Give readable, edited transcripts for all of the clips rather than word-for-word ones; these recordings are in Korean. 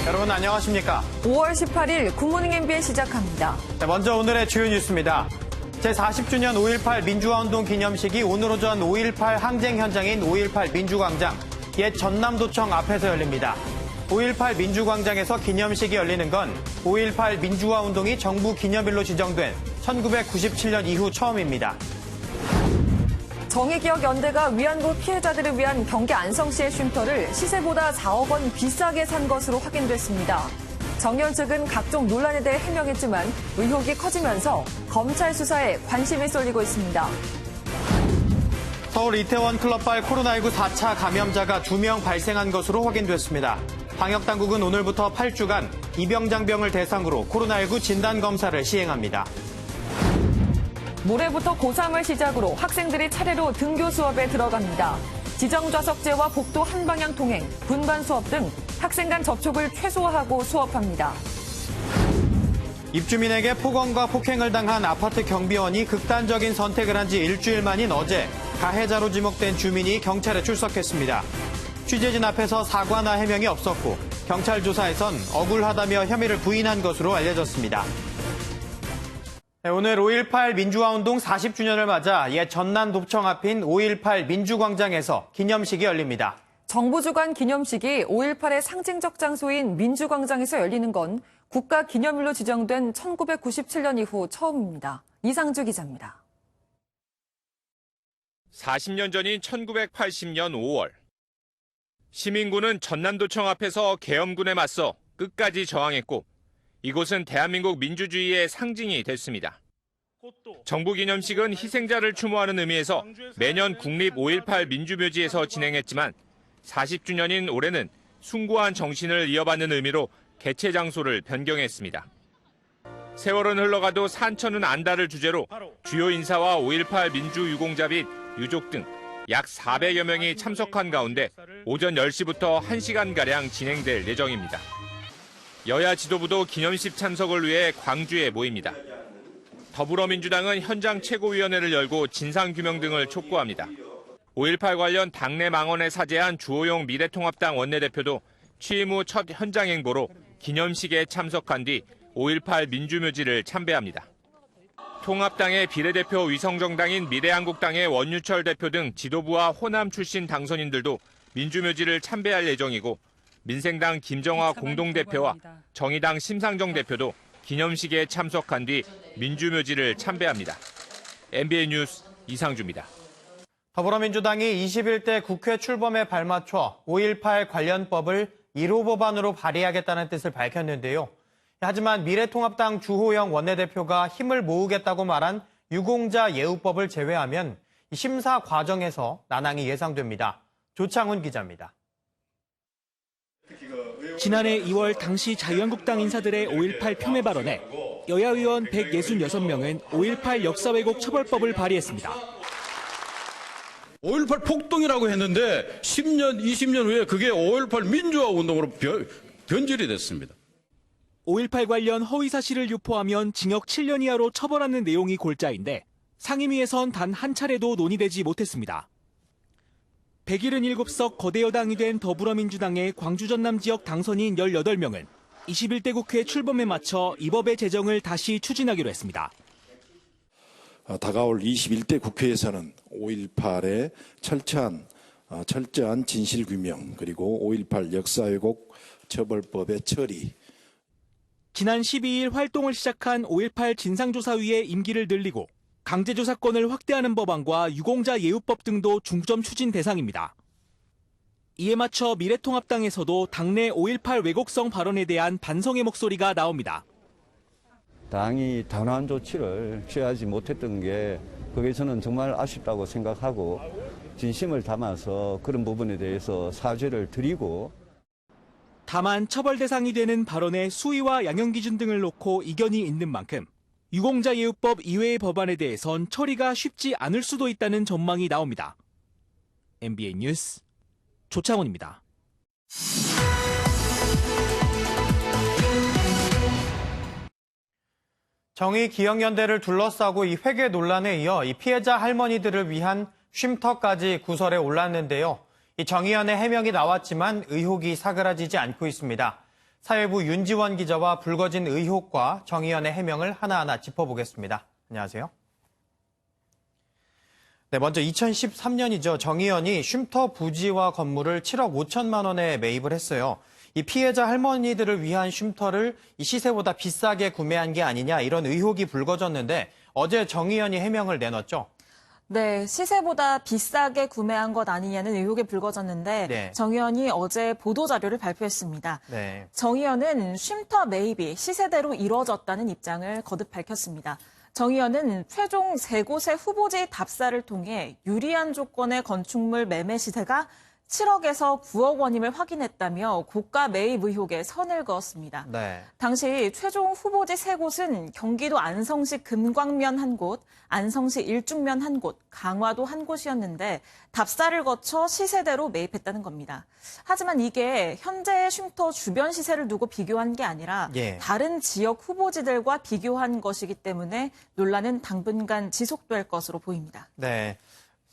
여러분 안녕하십니까? 5월 18일 굿모닝 MBN 시작합니다. 네, 먼저 오늘의 주요 뉴스입니다. 제40주년 5.18 민주화운동 기념식이 오늘 오전 5.18 항쟁 현장인 5.18 민주광장, 옛 전남도청 앞에서 열립니다. 5.18 민주광장에서 기념식이 열리는 건 5.18 민주화운동이 정부 기념일로 지정된 1997년 이후 처음입니다. 정의기억연대가 위안부 피해자들을 위한 경기 안성시의 쉼터를 시세보다 4억 원 비싸게 산 것으로 확인됐습니다. 정의연 측은 각종 논란에 대해 해명했지만 의혹이 커지면서 검찰 수사에 관심이 쏠리고 있습니다. 서울 이태원 클럽발 코로나19 4차 감염자가 2명 발생한 것으로 확인됐습니다. 방역당국은 오늘부터 8주간 입영장병을 대상으로 코로나19 진단검사를 시행합니다. 모레부터 고3을 시작으로 학생들이 차례로 등교 수업에 들어갑니다. 지정좌석제와 복도 한방향 통행, 분반 수업 등 학생 간 접촉을 최소화하고 수업합니다. 입주민에게 폭언과 폭행을 당한 아파트 경비원이 극단적인 선택을 한 지 일주일 만인 어제 가해자로 지목된 주민이 경찰에 출석했습니다. 취재진 앞에서 사과나 해명이 없었고 경찰 조사에선 억울하다며 혐의를 부인한 것으로 알려졌습니다. 네, 오늘 5.18 민주화운동 40주년을 맞아 옛 전남도청 앞인 5.18 민주광장에서 기념식이 열립니다. 정부 주관 기념식이 5.18의 상징적 장소인 민주광장에서 열리는 건 국가 기념일로 지정된 1997년 이후 처음입니다. 이상주 기자입니다. 40년 전인 1980년 5월. 시민군은 전남도청 앞에서 계엄군에 맞서 끝까지 저항했고 이곳은 대한민국 민주주의의 상징이 됐습니다. 정부 기념식은 희생자를 추모하는 의미에서 매년 국립 5.18 민주묘지에서 진행했지만 40주년인 올해는 숭고한 정신을 이어받는 의미로 개최 장소를 변경했습니다. 세월은 흘러가도 산천은 안다를 주제로 주요 인사와 5.18 민주유공자 및 유족 등 약 400여 명이 참석한 가운데 오전 10시부터 1시간가량 진행될 예정입니다. 여야 지도부도 기념식 참석을 위해 광주에 모입니다. 더불어민주당은 현장 최고위원회를 열고 진상규명 등을 촉구합니다. 5.18 관련 당내 망언에 사죄한 주호영 미래통합당 원내대표도 취임 후 첫 현장 행보로 기념식에 참석한 뒤 5.18 민주묘지를 참배합니다. 통합당의 비례대표 위성정당인 미래한국당의 원유철 대표 등 지도부와 호남 출신 당선인들도 민주묘지를 참배할 예정이고 민생당 김정화 공동대표와 정의당 심상정 대표도 기념식에 참석한 뒤 민주묘지를 참배합니다. MBN 뉴스 이상주입니다. 더불어민주당이 21대 국회 출범에 발맞춰 5.18 관련법을 1호 법안으로 발의하겠다는 뜻을 밝혔는데요. 하지만 미래통합당 주호영 원내대표가 힘을 모으겠다고 말한 유공자 예우법을 제외하면 심사 과정에서 난항이 예상됩니다. 조창훈 기자입니다. 지난해 2월 당시 자유한국당 인사들의 5.18 폄훼 발언에 여야 의원 166명은 5.18 역사 왜곡 처벌법을 발의했습니다. 5.18 폭동이라고 했는데 10년, 20년 후에 그게 5.18 민주화 운동으로 변질이 됐습니다. 5.18 관련 허위 사실을 유포하면 징역 7년 이하로 처벌하는 내용이 골자인데 상임위에선 단 한 차례도 논의되지 못했습니다. 177석 거대 여당이 된 더불어민주당의 광주 전남 지역 당선인 18명은 21대 국회 출범에 맞춰 이 법의 제정을 다시 추진하기로 했습니다. 다가올 21대 국회에서는 5.18의 철저한 진실규명 그리고 5.18 역사왜곡 처벌법의 처리. 지난 12일 활동을 시작한 5.18 진상조사위의 임기를 늘리고 강제조사권을 확대하는 법안과 유공자 예우법 등도 중점 추진 대상입니다. 이에 맞춰 미래통합당에서도 당내 5.18 왜곡성 발언에 대한 반성의 목소리가 나옵니다. 당이 단호한 조치를 취하지 못했던 게 거기서는 정말 아쉽다고 생각하고 진심을 담아서 그런 부분에 대해서 사죄를 드리고 다만 처벌 대상이 되는 발언의 수위와 양형 기준 등을 놓고 이견이 있는 만큼 유공자 예우법 이외의 법안에 대해선 처리가 쉽지 않을 수도 있다는 전망이 나옵니다. MBN 뉴스 조창훈입니다. 정의기억연대를 둘러싸고 이 회계 논란에 이어 이 피해자 할머니들을 위한 쉼터까지 구설에 올랐는데요. 이 정의연의 해명이 나왔지만 의혹이 사그라지지 않고 있습니다. 사회부 윤지원 기자와 불거진 의혹과 정의연의 해명을 하나하나 짚어보겠습니다. 안녕하세요. 네, 먼저 2013년이죠. 정의연이 쉼터 부지와 건물을 7억 5천만 원에 매입을 했어요. 이 피해자 할머니들을 위한 쉼터를 이 시세보다 비싸게 구매한 게 아니냐 이런 의혹이 불거졌는데 어제 정의연이 해명을 내놨죠. 네, 시세보다 비싸게 구매한 것 아니냐는 의혹이 불거졌는데 네. 정의연이 어제 보도자료를 발표했습니다. 네. 정의연은 쉼터 매입이 시세대로 이루어졌다는 입장을 거듭 밝혔습니다. 정의연은 최종 3곳의 후보지 답사를 통해 유리한 조건의 건축물 매매 시세가 7억에서 9억 원임을 확인했다며 고가 매입 의혹에 선을 그었습니다. 네. 당시 최종 후보지 3곳은 경기도 안성시 금광면 1곳, 안성시 일중면 1곳, 강화도 1곳이었는데 답사를 거쳐 시세대로 매입했다는 겁니다. 하지만 이게 현재의 쉼터 주변 시세를 두고 비교한 게 아니라 예. 다른 지역 후보지들과 비교한 것이기 때문에 논란은 당분간 지속될 것으로 보입니다. 네.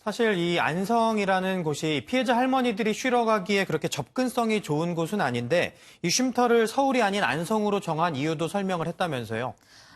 사실 이 안성이라는 곳이 피해자 할머니들이 쉬러 가기에 그렇게 접근성이 좋은 곳은 아닌데 이 쉼터를 서울이 아닌 안성으로 정한 이유도 설명을 했다면서요.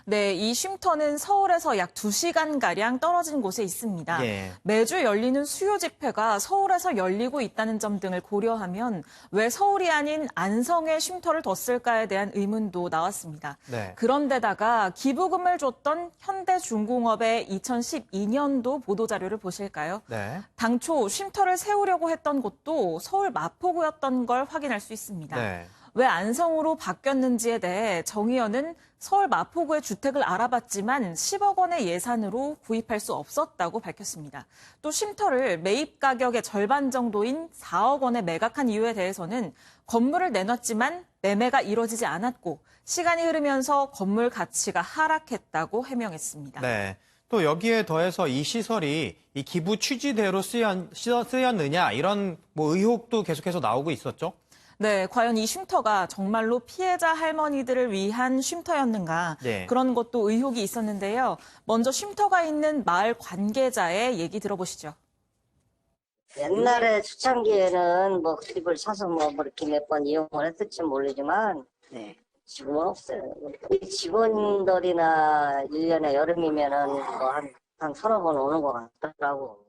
네, 이 쉼터는 서울에서 약 2시간가량 떨어진 곳에 있습니다. 예. 매주 열리는 수요 집회가 서울에서 열리고 있다는 점 등을 고려하면 왜 서울이 아닌 안성에 쉼터를 뒀을까에 대한 의문도 나왔습니다. 네. 그런데다가 기부금을 줬던 현대중공업의 2012년도 보도자료를 보실까요? 네. 당초 쉼터를 세우려고 했던 곳도 서울 마포구였던 걸 확인할 수 있습니다. 네. 왜 안성으로 바뀌었는지에 대해 정의연은 서울 마포구의 주택을 알아봤지만 10억 원의 예산으로 구입할 수 없었다고 밝혔습니다. 또 쉼터를 매입 가격의 절반 정도인 4억 원에 매각한 이유에 대해서는 건물을 내놨지만 매매가 이뤄지지 않았고 시간이 흐르면서 건물 가치가 하락했다고 해명했습니다. 네. 또 여기에 더해서 이 시설이 이 기부 취지대로 쓰였느냐 이런 의혹도 계속해서 나오고 있었죠. 네, 과연 이 쉼터가 정말로 피해자 할머니들을 위한 쉼터였는가 네. 그런 것도 의혹이 있었는데요. 먼저 쉼터가 있는 마을 관계자의 얘기 들어보시죠. 옛날에 초창기에는 집을 사서 이렇게 몇 번 이용을 했을지 모르지만 네, 지금은 없어요. 우리 직원들이나 1년에 여름이면은 한 서너 번 오는 것 같더라고.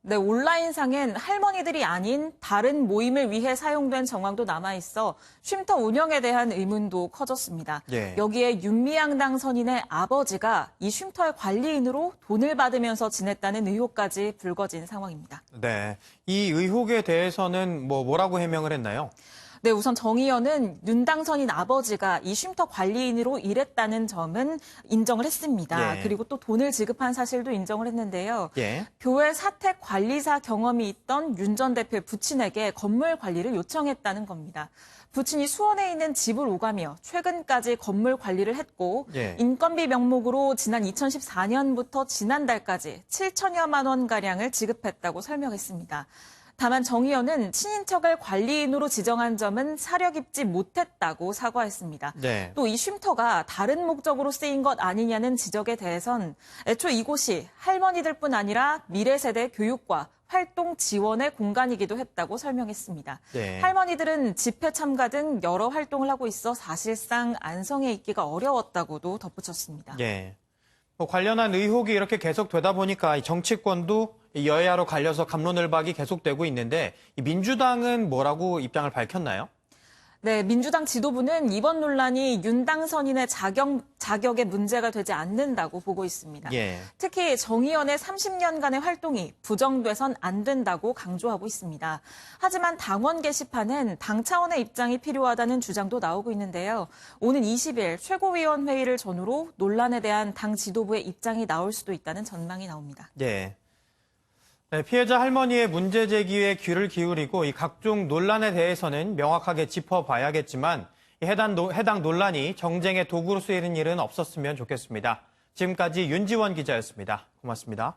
네, 온라인상엔 할머니들이 아닌 다른 모임을 위해 사용된 정황도 남아있어 쉼터 운영에 대한 의문도 커졌습니다. 예. 여기에 윤미향당 선인의 아버지가 이 쉼터의 관리인으로 돈을 받으면서 지냈다는 의혹까지 불거진 상황입니다. 네. 이 의혹에 대해서는 뭐라고 해명을 했나요? 네, 우선 정의연은 윤당선인 아버지가 이 쉼터 관리인으로 일했다는 점은 인정을 했습니다. 예. 그리고 또 돈을 지급한 사실도 인정을 했는데요. 예. 교회 사택 관리사 경험이 있던 윤 전 대표의 부친에게 건물 관리를 요청했다는 겁니다. 부친이 수원에 있는 집을 오가며 최근까지 건물 관리를 했고 예. 인건비 명목으로 지난 2014년부터 지난달까지 7천여만 원가량을 지급했다고 설명했습니다. 다만 정의연은 친인척을 관리인으로 지정한 점은 사려 깊지 못했다고 사과했습니다. 네. 또 이 쉼터가 다른 목적으로 쓰인 것 아니냐는 지적에 대해선 애초 이곳이 할머니들뿐 아니라 미래 세대 교육과 활동 지원의 공간이기도 했다고 설명했습니다. 네. 할머니들은 집회 참가 등 여러 활동을 하고 있어 사실상 안성에 있기가 어려웠다고도 덧붙였습니다. 예. 관련한 의혹이 이렇게 계속되다 보니까 이 정치권도 여야로 갈려서 갑론을박이 계속되고 있는데 이 민주당은 뭐라고 입장을 밝혔나요? 네, 민주당 지도부는 이번 논란이 윤당 선인의 자격에 문제가 되지 않는다고 보고 있습니다. 예. 특히 정의연의 30년간의 활동이 부정돼선 안 된다고 강조하고 있습니다. 하지만 당원 게시판엔 당 차원의 입장이 필요하다는 주장도 나오고 있는데요. 오는 20일 최고위원회의를 전후로 논란에 대한 당 지도부의 입장이 나올 수도 있다는 전망이 나옵니다. 예. 네, 피해자 할머니의 문제 제기에 귀를 기울이고 이 각종 논란에 대해서는 명확하게 짚어봐야겠지만 해당 논란이 정쟁의 도구로 쓰이는 일은 없었으면 좋겠습니다. 지금까지 윤지원 기자였습니다. 고맙습니다.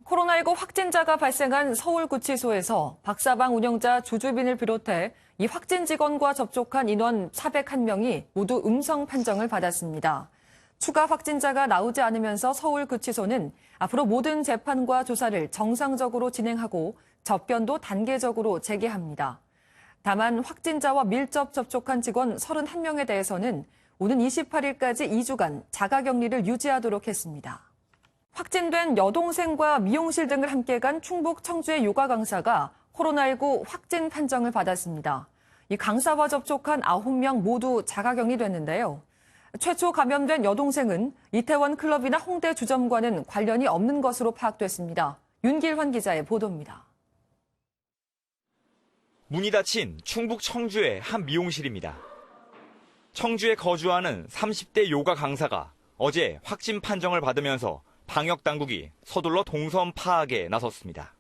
코로나19 확진자가 발생한 서울구치소에서 박사방 운영자 조주빈을 비롯해 이 확진 직원과 접촉한 인원 401명이 모두 음성 판정을 받았습니다. 추가 확진자가 나오지 않으면서 서울구치소는 앞으로 모든 재판과 조사를 정상적으로 진행하고 접견도 단계적으로 재개합니다. 다만 확진자와 밀접 접촉한 직원 31명에 대해서는 오는 28일까지 2주간 자가격리를 유지하도록 했습니다. 확진된 여동생과 미용실 등을 함께 간 충북 청주의 요가 강사가 코로나19 확진 판정을 받았습니다. 이 강사와 접촉한 9명 모두 자가격리됐는데요. 최초 감염된 여동생은 이태원 클럽이나 홍대 주점과는 관련이 없는 것으로 파악됐습니다. 윤길환 기자의 보도입니다. 문이 닫힌 충북 청주의 한 미용실입니다. 청주에 거주하는 30대 요가 강사가 어제 확진 판정을 받으면서 방역 당국이 서둘러 동선 파악에 나섰습니다.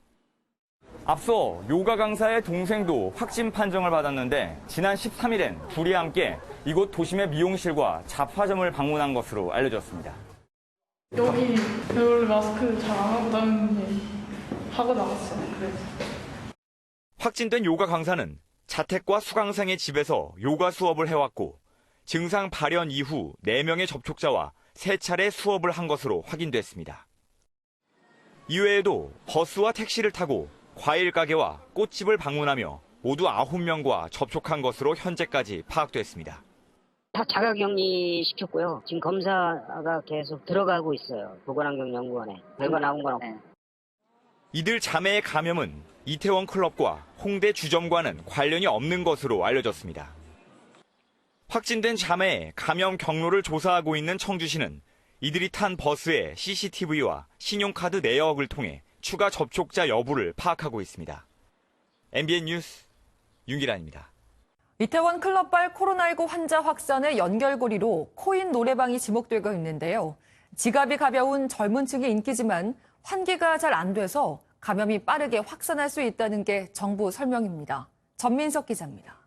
앞서 요가 강사의 동생도 확진 판정을 받았는데 지난 13일엔 둘이 함께 이곳 도심의 미용실과 잡화점을 방문한 것으로 알려졌습니다. 여기 원래 마스크 잘 안 하고 다녔는데 하고 나갔어요. 그래서. 확진된 요가 강사는 자택과 수강생의 집에서 요가 수업을 해왔고 증상 발현 이후 4명의 접촉자와 3차례 수업을 한 것으로 확인됐습니다. 이외에도 버스와 택시를 타고 과일 가게와 꽃집을 방문하며 모두 9명과 접촉한 것으로 현재까지 파악됐습니다. 다 자가격리 시켰고요. 지금 검사가 계속 들어가고 있어요. 보건환경연구원에. 결과 나온 건 없고. 이들 자매의 감염은 이태원 클럽과 홍대 주점과는 관련이 없는 것으로 알려졌습니다. 확진된 자매의 감염 경로를 조사하고 있는 청주시는 이들이 탄 버스의 CCTV와 신용카드 내역을 통해 추가 접촉자 여부를 파악하고 있습니다. MBN 뉴스 윤기란입니다. 이태원 클럽발 코로나19 환자 확산의 연결고리로 코인 노래방이 지목되고 있는데요. 지갑이 가벼운 젊은 층의 인기지만 환기가 잘 안 돼서 감염이 빠르게 확산할 수 있다는 게 정부 설명입니다. 전민석 기자입니다.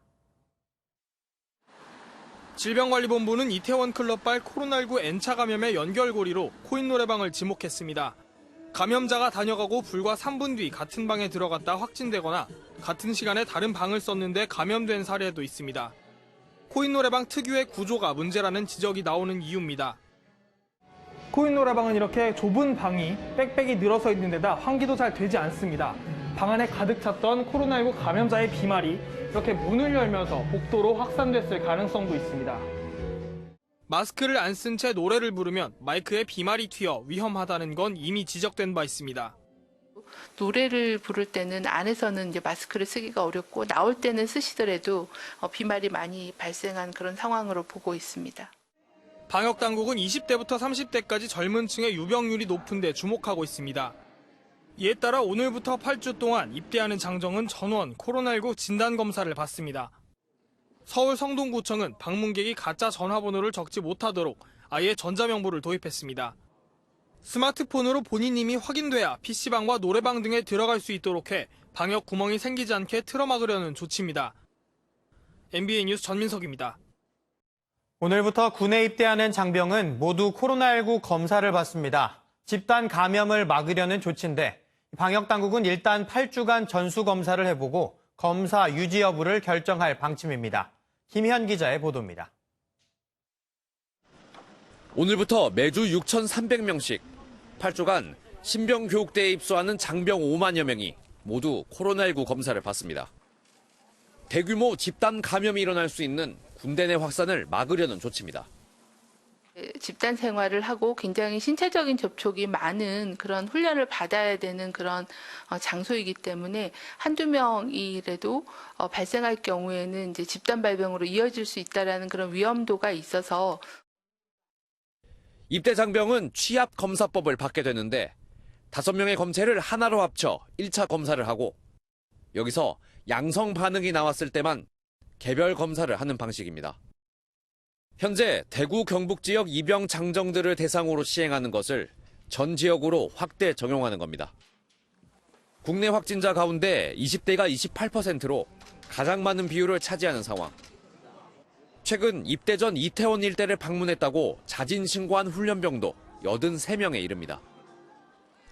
질병관리본부는 이태원 클럽발 코로나19 N차 감염의 연결고리로 코인 노래방을 지목했습니다. 감염자가 다녀가고 불과 3분 뒤 같은 방에 들어갔다 확진되거나 같은 시간에 다른 방을 썼는데 감염된 사례도 있습니다. 코인 노래방 특유의 구조가 문제라는 지적이 나오는 이유입니다. 코인 노래방은 이렇게 좁은 방이 빽빽이 늘어서 있는 데다 환기도 잘 되지 않습니다. 방 안에 가득 찼던 코로나19 감염자의 비말이 이렇게 문을 열면서 복도로 확산됐을 가능성도 있습니다. 마스크를 안 쓴 채 노래를 부르면 마이크에 비말이 튀어 위험하다는 건 이미 지적된 바 있습니다. 노래를 부를 때는 안에서는 이제 마스크를 쓰기가 어렵고 나올 때는 쓰시더라도 비말이 많이 발생한 그런 상황으로 보고 있습니다. 방역 당국은 20대부터 30대까지 젊은 층의 유병률이 높은 데 주목하고 있습니다. 이에 따라 오늘부터 8주 동안 입대하는 장정은 전원 코로나19 진단검사를 받습니다. 서울 성동구청은 방문객이 가짜 전화번호를 적지 못하도록 아예 전자명부를 도입했습니다. 스마트폰으로 본인 이름이 확인돼야 PC방과 노래방 등에 들어갈 수 있도록 해 방역 구멍이 생기지 않게 틀어막으려는 조치입니다. MBN 뉴스 전민석입니다. 오늘부터 군에 입대하는 장병은 모두 코로나19 검사를 받습니다. 집단 감염을 막으려는 조치인데 방역당국은 일단 8주간 전수검사를 해보고 검사 유지 여부를 결정할 방침입니다. 김현 기자의 보도입니다. 오늘부터 매주 6,300명씩 8주간 신병교육대에 입소하는 장병 5만여 명이 모두 코로나19 검사를 받습니다. 대규모 집단 감염이 일어날 수 있는 군대 내 확산을 막으려는 조치입니다. 집단 생활을 하고 굉장히 신체적인 접촉이 많은 그런 훈련을 받아야 되는 그런 장소이기 때문에 한두 명이라도 발생할 경우에는 이제 집단 발병으로 이어질 수 있다라는 그런 위험도가 있어서 입대 장병은 취합 검사법을 받게 되는데 5명의 검체를 하나로 합쳐 1차 검사를 하고 여기서 양성 반응이 나왔을 때만 개별 검사를 하는 방식입니다. 현재 대구 경북 지역 입영 장정들을 대상으로 시행하는 것을 전 지역으로 확대 적용하는 겁니다. 국내 확진자 가운데 20대가 28%로 가장 많은 비율을 차지하는 상황. 최근 입대 전 이태원 일대를 방문했다고 자진 신고한 훈련병도 83명에 이릅니다.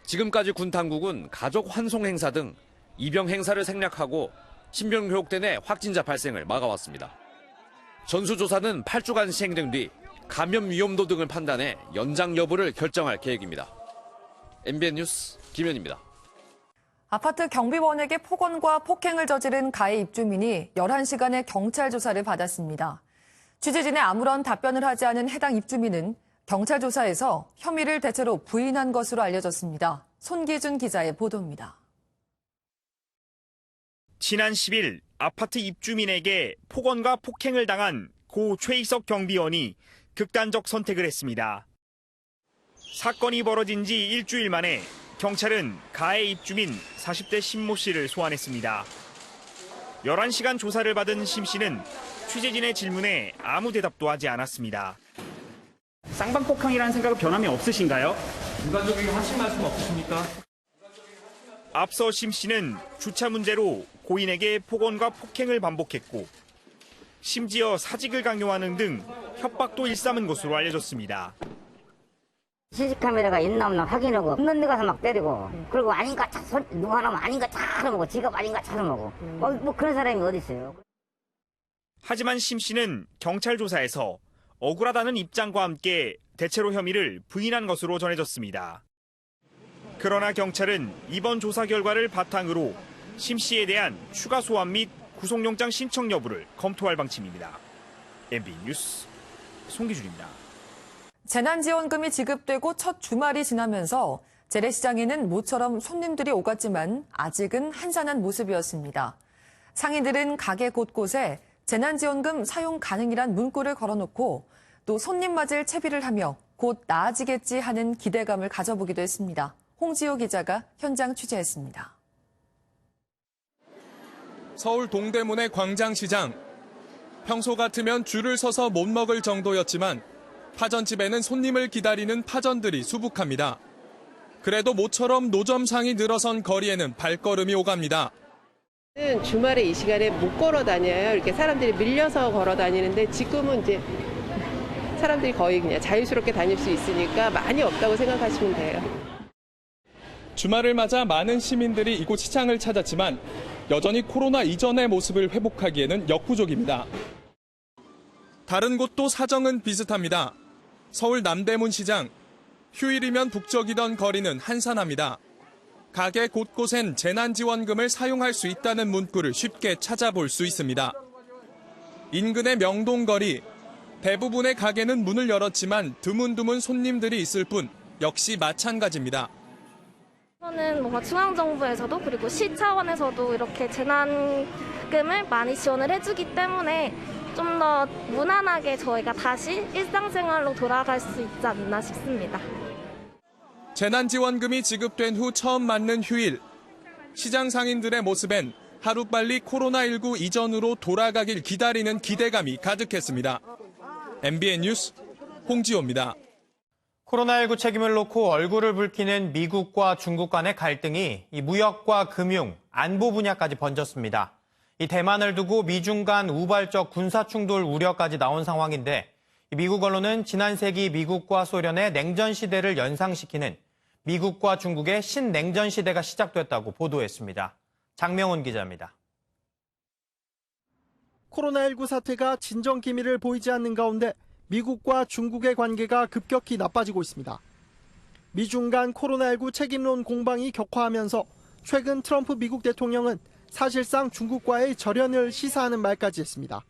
지금까지 군 당국은 가족 환송 행사 등 입영 행사를 생략하고 신병교육대 내 확진자 발생을 막아왔습니다. 전수조사는 8주간 시행된 뒤 감염 위험도 등을 판단해 연장 여부를 결정할 계획입니다. MBN 뉴스 김현입니다. 아파트 경비원에게 폭언과 폭행을 저지른 가해 입주민이 11시간의 경찰 조사를 받았습니다. 취재진에 아무런 답변을 하지 않은 해당 입주민은 경찰 조사에서 혐의를 대체로 부인한 것으로 알려졌습니다. 손기준 기자의 보도입니다. 지난 10일 아파트 입주민에게 폭언과 폭행을 당한 고 최희석 경비원이 극단적 선택을 했습니다. 사건이 벌어진 지 일주일 만에 경찰은 가해 입주민 40대 신모 씨를 소환했습니다. 11시간 조사를 받은 심 씨는 취재진의 질문에 아무 대답도 하지 않았습니다. 쌍방폭행이라는 생각은 변함이 없으신가요? 일반적인 하신 말씀 없으십니까? 앞서 심 씨는 주차 문제로 고인에게 폭언과 폭행을 반복했고 심지어 사직을 강요하는 등 협박도 일삼은 것으로 알려졌습니다. CC카메라가 있나 없나 확인하고 없는 데 가서 막 때리고 그리고 아닌가 누가 하나면 아닌가 찾아보고 지갑 아닌가 찾아보고 뭐 그런 사람이 어디 있어요. 하지만 심 씨는 경찰 조사에서 억울하다는 입장과 함께 대체로 혐의를 부인한 것으로 전해졌습니다. 그러나 경찰은 이번 조사 결과를 바탕으로 심 씨에 대한 추가 소환 및 구속영장 신청 여부를 검토할 방침입니다. MB 뉴스 송기준입니다. 재난지원금이 지급되고 첫 주말이 지나면서 재래시장에는 모처럼 손님들이 오갔지만 아직은 한산한 모습이었습니다. 상인들은 가게 곳곳에 재난지원금 사용 가능이란 문구를 걸어놓고 또 손님 맞을 채비를 하며 곧 나아지겠지 하는 기대감을 가져보기도 했습니다. 홍지호 기자가 현장 취재했습니다. 서울 동대문의 광장시장. 평소 같으면 줄을 서서 못 먹을 정도였지만 파전집에는 손님을 기다리는 파전들이 수북합니다. 그래도 모처럼 노점상이 늘어선 거리에는 발걸음이 오갑니다. 주말에 이 시간에 못 걸어 다녀요. 이렇게 사람들이 밀려서 걸어 다니는데 지금은 이제 사람들이 거의 그냥 자유스럽게 다닐 수 있으니까 많이 없다고 생각하시면 돼요. 주말을 맞아 많은 시민들이 이곳 시장을 찾았지만 여전히 코로나 이전의 모습을 회복하기에는 역부족입니다. 다른 곳도 사정은 비슷합니다. 서울 남대문 시장. 휴일이면 북적이던 거리는 한산합니다. 가게 곳곳엔 재난지원금을 사용할 수 있다는 문구를 쉽게 찾아볼 수 있습니다. 인근의 명동거리. 대부분의 가게는 문을 열었지만 드문드문 손님들이 있을 뿐 역시 마찬가지입니다. 저는 뭔가 중앙정부에서도 그리고 시 차원에서도 이렇게 재난금을 많이 지원을 해주기 때문에 좀 더 무난하게 저희가 다시 일상생활로 돌아갈 수 있지 않나 싶습니다. 재난지원금이 지급된 후 처음 맞는 휴일. 시장 상인들의 모습엔 하루빨리 코로나19 이전으로 돌아가길 기다리는 기대감이 가득했습니다. MBN 뉴스 홍지호입니다. 코로나19 책임을 놓고 얼굴을 붉히는 미국과 중국 간의 갈등이 이 무역과 금융, 안보 분야까지 번졌습니다. 이 대만을 두고 미중 간 우발적 군사 충돌 우려까지 나온 상황인데 미국 언론은 지난 세기 미국과 소련의 냉전 시대를 연상시키는 미국과 중국의 신냉전 시대가 시작됐다고 보도했습니다. 장명훈 기자입니다. 코로나19 사태가 진정 기미를 보이지 않는 가운데 미국과 중국의 관계가 급격히 나빠지고 있습니다. 미중 간 코로나19 책임론 공방이 격화하면서 최근 트럼프 미국 대통령은 사실상 중국과의 절연을 시사하는 말까지 했습니다.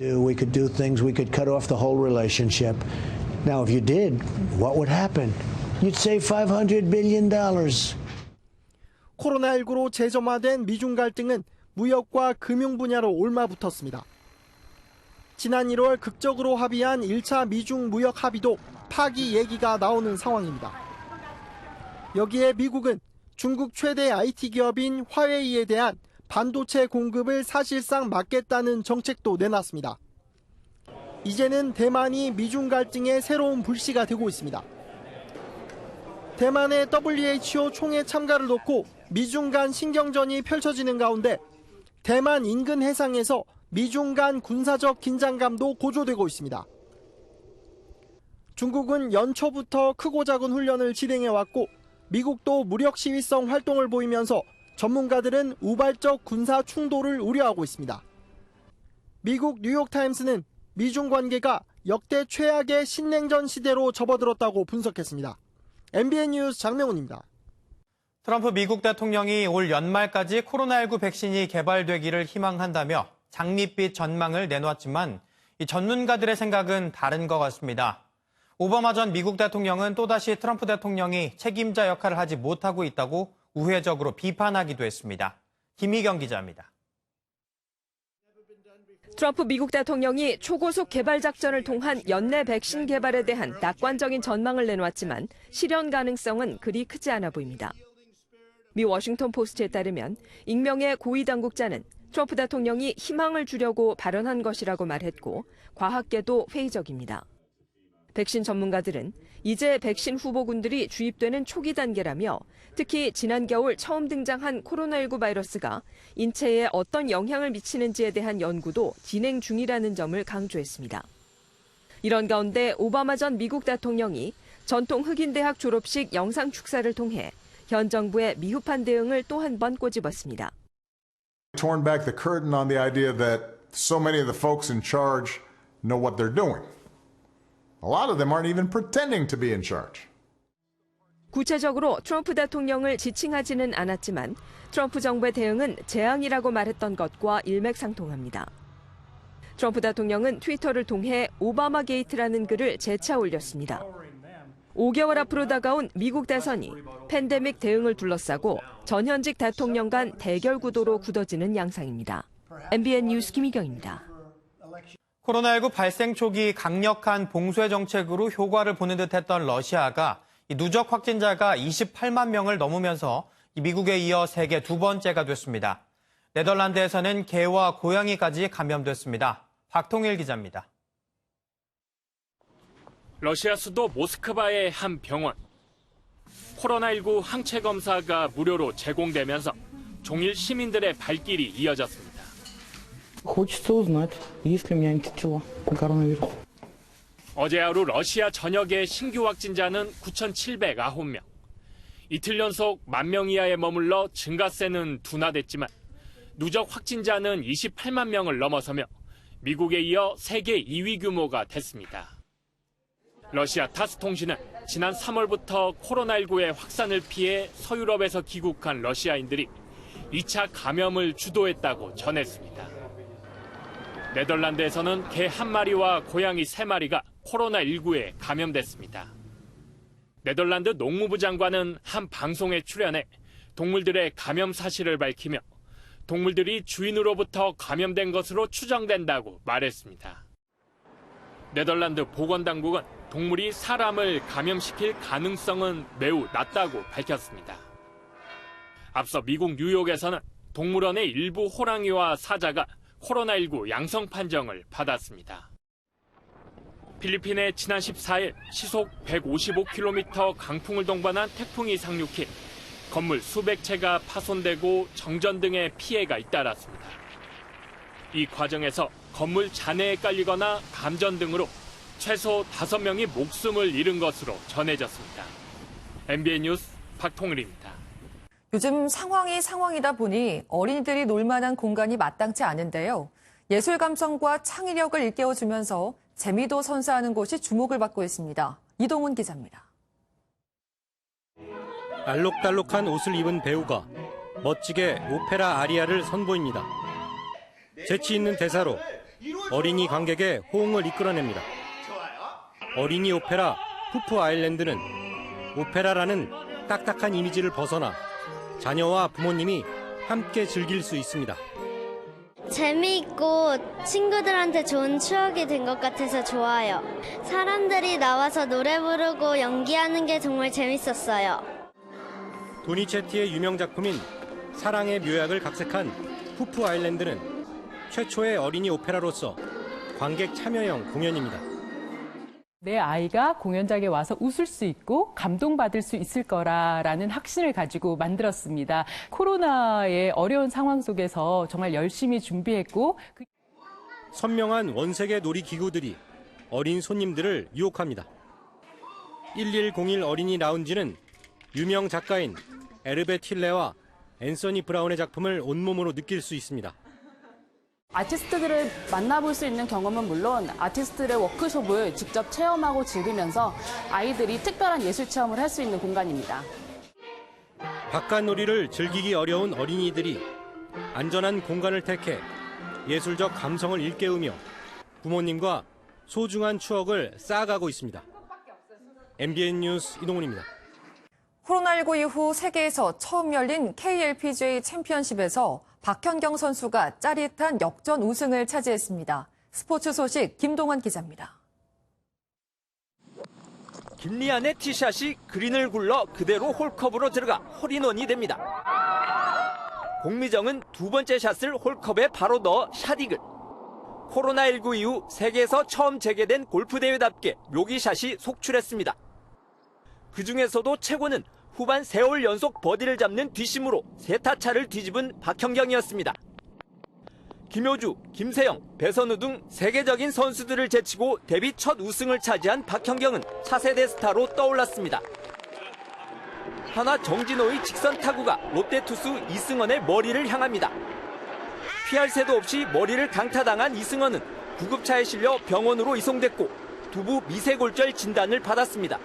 We could do things, we could cut off the whole relationship. Now if you did, what would happen? You'd save $500 billion. 코로나19로 재점화된 미중 갈등은 무역과 금융 분야로 옮아붙었습니다. 지난 1월 극적으로 합의한 1차 미중 무역 합의도 파기 얘기가 나오는 상황입니다. 여기에 미국은 중국 최대 IT 기업인 화웨이에 대한 반도체 공급을 사실상 막겠다는 정책도 내놨습니다. 이제는 대만이 미중 갈등의 새로운 불씨가 되고 있습니다. 대만의 WHO 총회 참가를 놓고 미중 간 신경전이 펼쳐지는 가운데 대만 인근 해상에서 미중 간 군사적 긴장감도 고조되고 있습니다. 중국은 연초부터 크고 작은 훈련을 진행해왔고 미국도 무력 시위성 활동을 보이면서 전문가들은 우발적 군사 충돌을 우려하고 있습니다. 미국 뉴욕타임스는 미중 관계가 역대 최악의 신냉전 시대로 접어들었다고 분석했습니다. MBN 뉴스 장명훈입니다. 트럼프 미국 대통령이 올 연말까지 코로나19 백신이 개발되기를 희망한다며 장밋빛 전망을 내놓았지만 이 전문가들의 생각은 다른 것 같습니다. 오바마 전 미국 대통령은 또다시 트럼프 대통령이 책임자 역할을 하지 못하고 있다고 우회적으로 비판하기도 했습니다. 김희경 기자입니다. 트럼프 미국 대통령이 초고속 개발 작전을 통한 연내 백신 개발에 대한 낙관적인 전망을 내놓았지만 실현 가능성은 그리 크지 않아 보입니다. 미 워싱턴 포스트에 따르면 익명의 고위 당국자는 트럼프 대통령이 희망을 주려고 발언한 것이라고 말했고 과학계도 회의적입니다. 백신 전문가들은 이제 백신 후보군들이 주입되는 초기 단계라며 특히 지난 겨울 처음 등장한 코로나19 바이러스가 인체에 어떤 영향을 미치는지에 대한 연구도 진행 중이라는 점을 강조했습니다. 이런 가운데 오바마 전 미국 대통령이 전통 흑인 대학 졸업식 영상 축사를 통해 현 정부의 미흡한 대응을 또 한 번 꼬집었습니다. Torn back the curtain on the idea that so many of the folks in charge know what they're doing. A lot of them aren't even pretending to be in charge. 구체적으로 트럼프 대통령을 지칭하지는 않았지만 트럼프 정부의 대응은 재앙이라고 말했던 것과 일맥상통합니다. 트럼프 대통령은 트위터를 통해 오바마 게이트라는 글을 재차 올렸습니다. 5개월 앞으로 다가온 미국 대선이 팬데믹 대응을 둘러싸고 전현직 대통령 간 대결 구도로 굳어지는 양상입니다. MBN 뉴스 김희경입니다. 코로나19 발생 초기 강력한 봉쇄 정책으로 효과를 보는 듯했던 러시아가 누적 확진자가 28만 명을 넘으면서 미국에 이어 세계 두 번째가 됐습니다. 네덜란드에서는 개와 고양이까지 감염됐습니다. 박통일 기자입니다. 러시아 수도 모스크바의 한 병원. 코로나19 항체 검사가 무료로 제공되면서 종일 시민들의 발길이 이어졌습니다. 어제 하루 러시아 전역의 신규 확진자는 9,709명. 이틀 연속 10,000명 이하에 머물러 증가세는 둔화됐지만 누적 확진자는 28만 명을 넘어서며 미국에 이어 세계 2위 규모가 됐습니다. 러시아 타스 통신은 지난 3월부터 코로나19의 확산을 피해 서유럽에서 귀국한 러시아인들이 2차 감염을 주도했다고 전했습니다. 네덜란드에서는 개 1마리와 고양이 3마리가 코로나19에 감염됐습니다. 네덜란드 농무부 장관은 한 방송에 출연해 동물들의 감염 사실을 밝히며 동물들이 주인으로부터 감염된 것으로 추정된다고 말했습니다. 네덜란드 보건당국은 동물이 사람을 감염시킬 가능성은 매우 낮다고 밝혔습니다. 앞서 미국 뉴욕에서는 동물원의 일부 호랑이와 사자가 코로나19 양성 판정을 받았습니다. 필리핀에 지난 14일 시속 155km 강풍을 동반한 태풍이 상륙해 건물 수백 채가 파손되고 정전 등의 피해가 잇따랐습니다. 이 과정에서 건물 잔해에 깔리거나 감전 등으로 최소 5명이 목숨을 잃은 것으로 전해졌습니다. MBN 뉴스 박통일입니다. 요즘 상황이 상황이다 보니 어린이들이 놀 만한 공간이 마땅치 않은데요. 예술 감성과 창의력을 일깨워주면서 재미도 선사하는 곳이 주목을 받고 있습니다. 이동훈 기자입니다. 알록달록한 옷을 입은 배우가 멋지게 오페라 아리아를 선보입니다. 재치 있는 대사로 어린이 관객의 호응을 이끌어냅니다. 어린이 오페라 푸푸 아일랜드는 오페라라는 딱딱한 이미지를 벗어나 자녀와 부모님이 함께 즐길 수 있습니다. 재미있고 친구들한테 좋은 추억이 된 것 같아서 좋아요. 사람들이 나와서 노래 부르고 연기하는 게 정말 재밌었어요. 도니체티의 유명 작품인 사랑의 묘약을 각색한 푸푸 아일랜드는 최초의 어린이 오페라로서 관객 참여형 공연입니다. 내 아이가 공연장에 와서 웃을 수 있고 감동받을 수 있을 거라라는 확신을 가지고 만들었습니다. 코로나의 어려운 상황 속에서 정말 열심히 준비했고 선명한 원색의 놀이기구들이 어린 손님들을 유혹합니다. 1101 어린이 라운지는 유명 작가인 에르베 틸레와 앤서니 브라운의 작품을 온몸으로 느낄 수 있습니다. 아티스트들을 만나볼 수 있는 경험은 물론 아티스트들의 워크숍을 직접 체험하고 즐기면서 아이들이 특별한 예술 체험을 할 수 있는 공간입니다. 바깥놀이를 즐기기 어려운 어린이들이 안전한 공간을 택해 예술적 감성을 일깨우며 부모님과 소중한 추억을 쌓아가고 있습니다. MBN 뉴스 이동훈입니다. 코로나19 이후 세계에서 처음 열린 KLPGA 챔피언십에서 박현경 선수가 짜릿한 역전 우승을 차지했습니다. 스포츠 소식 김동환 기자입니다. 김리안의 티샷이 그린을 굴러 그대로 홀컵으로 들어가 홀인원이 됩니다. 공미정은 두 번째 샷을 홀컵에 바로 넣어 샷이글. 코로나19 이후 세계에서 처음 재개된 골프대회답게 묘기샷이 속출했습니다. 그중에서도 최고는 후반 3홀 연속 버디를 잡는 뒷심으로 세타차를 뒤집은 박현경이었습니다. 김효주, 김세영, 배선우 등 세계적인 선수들을 제치고 데뷔 첫 우승을 차지한 박현경은 차세대 스타로 떠올랐습니다. 하나 정진호의 직선 타구가 롯데 투수 이승헌의 머리를 향합니다. 피할 새도 없이 머리를 강타당한 이승헌은 구급차에 실려 병원으로 이송됐고 두부 미세골절 진단을 받았습니다.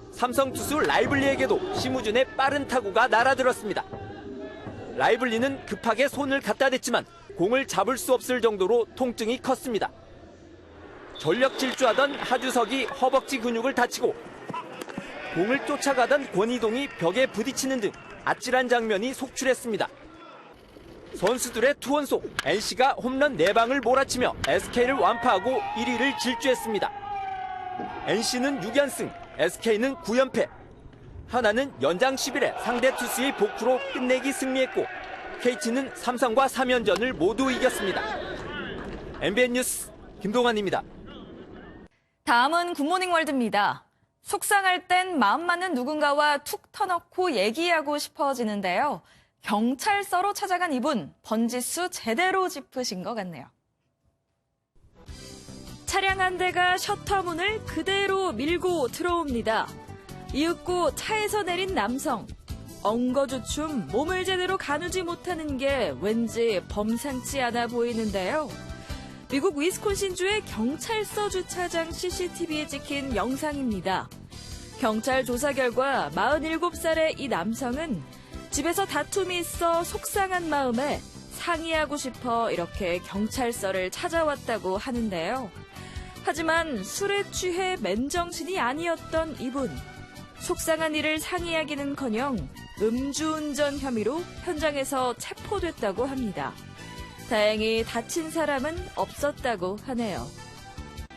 삼성 투수 라이블리에게도 심우준의 빠른 타구가 날아들었습니다. 라이블리는 급하게 손을 갖다 댔지만 공을 잡을 수 없을 정도로 통증이 컸습니다. 전력 질주하던 하주석이 허벅지 근육을 다치고 공을 쫓아가던 권희동이 벽에 부딪히는 등 아찔한 장면이 속출했습니다. 선수들의 투혼 속 NC가 홈런 4방을 몰아치며 SK를 완파하고 1위를 질주했습니다. NC는 6연승, SK는 9연패. 하나는 연장 10일에 상대 투수의 복구로 끝내기 승리했고 KT는 삼성과 3연전을 모두 이겼습니다. MBN 뉴스 김동환입니다. 다음은 굿모닝 월드입니다. 속상할 땐 마음 맞는 누군가와 툭 터놓고 얘기하고 싶어지는데요. 경찰서로 찾아간 이분, 번지수 제대로 짚으신 것 같네요. 차량 한 대가 셔터 문을 그대로 밀고 들어옵니다. 이윽고 차에서 내린 남성. 엉거주춤 몸을 제대로 가누지 못하는 게 왠지 범상치 않아 보이는데요. 미국 위스콘신주의 경찰서 주차장 CCTV에 찍힌 영상입니다. 경찰 조사 결과 47살의 이 남성은 집에서 다툼이 있어 속상한 마음에 상의하고 싶어 이렇게 경찰서를 찾아왔다고 하는데요. 하지만 술에 취해 맨정신이 아니었던 이분. 속상한 일을 상의하기는커녕 음주운전 혐의로 현장에서 체포됐다고 합니다. 다행히 다친 사람은 없었다고 하네요.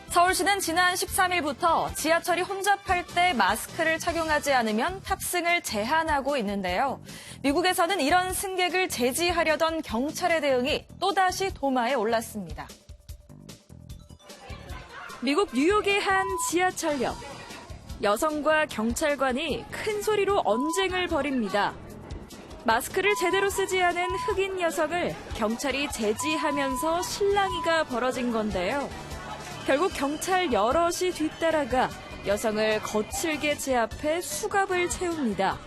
서울시는 지난 13일부터 지하철이 혼잡할 때 마스크를 착용하지 않으면 탑승을 제한하고 있는데요. 미국에서는 이런 승객을 제지하려던 경찰의 대응이 또다시 도마에 올랐습니다. 미국 뉴욕의 한 지하철역. 여성과 경찰관이 큰 소리로 언쟁을 벌입니다. 마스크를 제대로 쓰지 않은 흑인 여성을 경찰이 제지하면서 실랑이가 벌어진 건데요. 결국 경찰 여럿이 뒤따라가 여성을 거칠게 제압해 수갑을 채웁니다.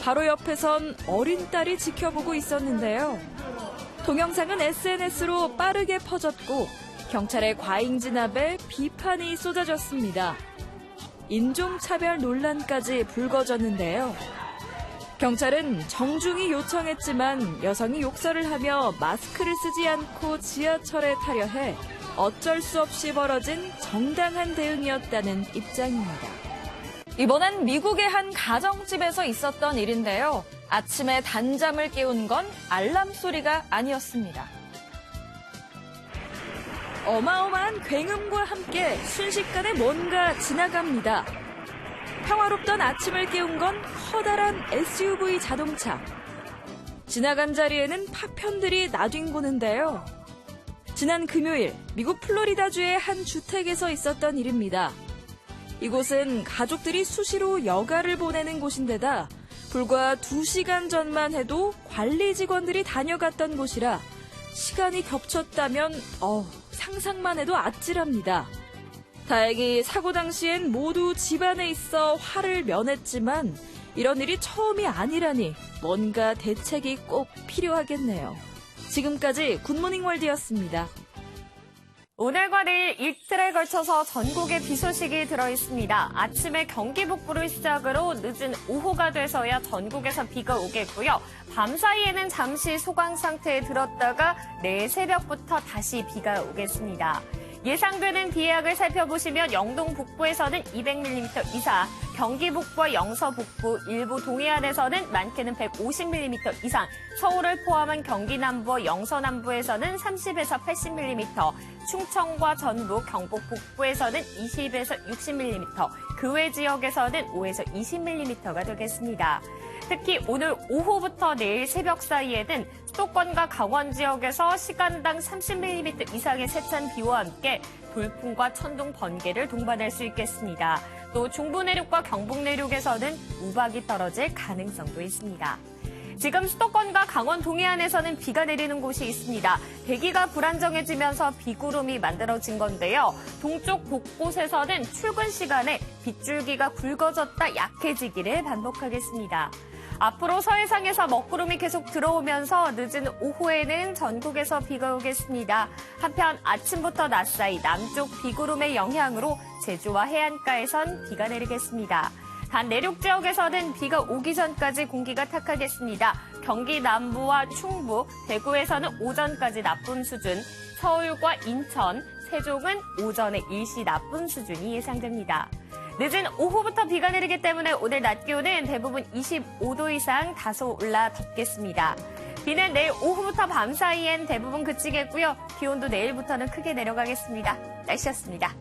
바로 옆에선 어린 딸이 지켜보고 있었는데요. 동영상은 SNS로 빠르게 퍼졌고 경찰의 과잉 진압에 비판이 쏟아졌습니다. 인종차별 논란까지 불거졌는데요. 경찰은 정중히 요청했지만 여성이 욕설을 하며 마스크를 쓰지 않고 지하철에 타려 해 어쩔 수 없이 벌어진 정당한 대응이었다는 입장입니다. 이번엔 미국의 한 가정집에서 있었던 일인데요. 아침에 단잠을 깨운 건 알람 소리가 아니었습니다. 어마어마한 굉음과 함께 순식간에 뭔가 지나갑니다. 평화롭던 아침을 깨운 건 커다란 SUV 자동차. 지나간 자리에는 파편들이 나뒹구는데요. 지난 금요일 미국 플로리다주의 한 주택에서 있었던 일입니다. 이곳은 가족들이 수시로 여가를 보내는 곳인데다 불과 2시간 전만 해도 관리 직원들이 다녀갔던 곳이라 시간이 겹쳤다면 상상만 해도 아찔합니다. 다행히 사고 당시엔 모두 집안에 있어 화를 면했지만 이런 일이 처음이 아니라니 뭔가 대책이 꼭 필요하겠네요. 지금까지 굿모닝 월드였습니다. 오늘과 내일 이틀에 걸쳐서 전국에 비 소식이 들어있습니다. 아침에 경기 북부를 시작으로 늦은 오후가 돼서야 전국에서 비가 오겠고요. 밤 사이에는 잠시 소강 상태에 들었다가 내일 새벽부터 다시 비가 오겠습니다. 예상되는 비 양을 살펴보시면 영동 북부에서는 200mm 이상, 경기 북부와 영서 북부, 일부 동해안에서는 많게는 150mm 이상, 서울을 포함한 경기 남부와 영서 남부에서는 30에서 80mm, 충청과 전북, 경북 북부에서는 20에서 60mm, 그 외 지역에서는 5에서 20mm가 되겠습니다. 특히 오늘 오후부터 내일 새벽 사이에는 수도권과 강원 지역에서 시간당 30mm 이상의 세찬 비와 함께 돌풍과 천둥, 번개를 동반할 수 있겠습니다. 또 중부 내륙과 경북 내륙에서는 우박이 떨어질 가능성도 있습니다. 지금 수도권과 강원 동해안에서는 비가 내리는 곳이 있습니다. 대기가 불안정해지면서 비구름이 만들어진 건데요. 동쪽 곳곳에서는 출근 시간에 빗줄기가 굵어졌다 약해지기를 반복하겠습니다. 앞으로 서해상에서 먹구름이 계속 들어오면서 늦은 오후에는 전국에서 비가 오겠습니다. 한편 아침부터 낮 사이 남쪽 비구름의 영향으로 제주와 해안가에선 비가 내리겠습니다. 단 내륙 지역에서는 비가 오기 전까지 공기가 탁하겠습니다. 경기 남부와 충북, 대구에서는 오전까지 나쁨 수준, 서울과 인천, 세종은 오전에 일시 나쁨 수준이 예상됩니다. 늦은 오후부터 비가 내리기 때문에 오늘 낮 기온은 대부분 25도 이상 다소 올라 덥겠습니다. 비는 내일 오후부터 밤 사이엔 대부분 그치겠고요. 기온도 내일부터는 크게 내려가겠습니다. 날씨였습니다.